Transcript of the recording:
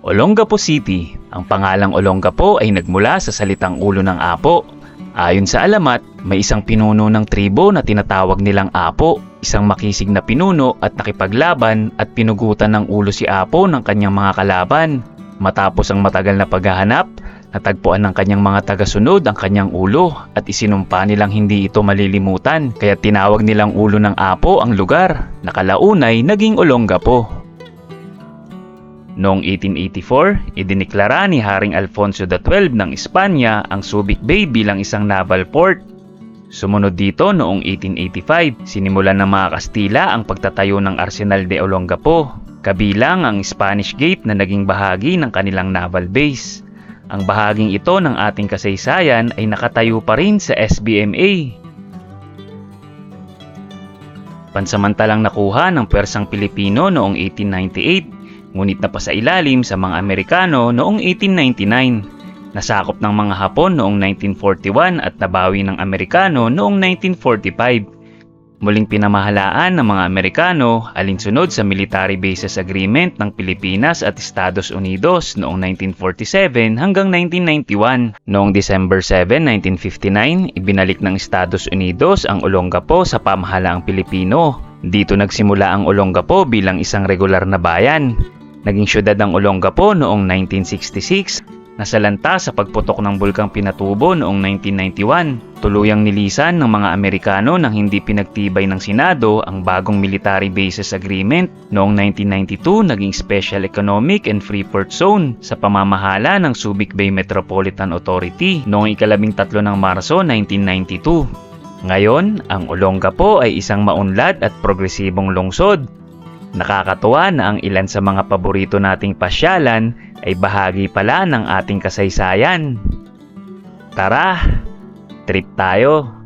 Olongapo City. Ang pangalang Olongapo ay nagmula sa salitang ulo ng apo. Ayon sa alamat, may isang pinuno ng tribo na tinatawag nilang Apo, isang makisig na pinuno at nakipaglaban at pinugutan ng ulo si Apo ng kanyang mga kalaban. Matapos ang matagal na paghahanap, natagpuan ng kanyang mga tagasunod ang kanyang ulo at isinumpa nilang hindi ito malilimutan, kaya tinawag nilang ulo ng Apo ang lugar na kalaunay naging Olongapo. Noong 1884, idiniklara ni Haring Alfonso XII ng Espanya ang Subic Bay bilang isang naval port. Sumunod dito noong 1885, sinimulan ng mga Kastila ang pagtatayo ng Arsenal de Olongapo, kabilang ang Spanish Gate na naging bahagi ng kanilang naval base. Ang bahaging ito ng ating kasaysayan ay nakatayo pa rin sa SBMA. Pansamantalang nakuha ng Pwersang Pilipino noong 1898, ngunit napasailalim sa mga Amerikano noong 1899. Nasakop ng mga Hapon noong 1941 at nabawi ng Amerikano noong 1945. Muling pinamahalaan ng mga Amerikano alinsunod sa Military Bases Agreement ng Pilipinas at Estados Unidos noong 1947 hanggang 1991. Noong December 7, 1959, ibinalik ng Estados Unidos ang Olongapo sa pamahalaang Pilipino. Dito nagsimula ang Olongapo bilang isang regular na bayan. Naging syudad ang Olongapo noong 1966, nasalanta sa pagputok ng Bulkang Pinatubo noong 1991. Tuluyang nilisan ng mga Amerikano nang hindi pinagtibay ng Senado ang bagong Military Bases Agreement. Noong 1992, naging Special Economic and Freeport Zone sa pamamahala ng Subic Bay Metropolitan Authority noong 13 ng Marso 1992. Ngayon, ang Olongapo ay isang maunlad at progresibong lungsod. Nakakatuwa na ang ilan sa mga paborito nating pasyalan ay bahagi pala ng ating kasaysayan. Tara, trip tayo!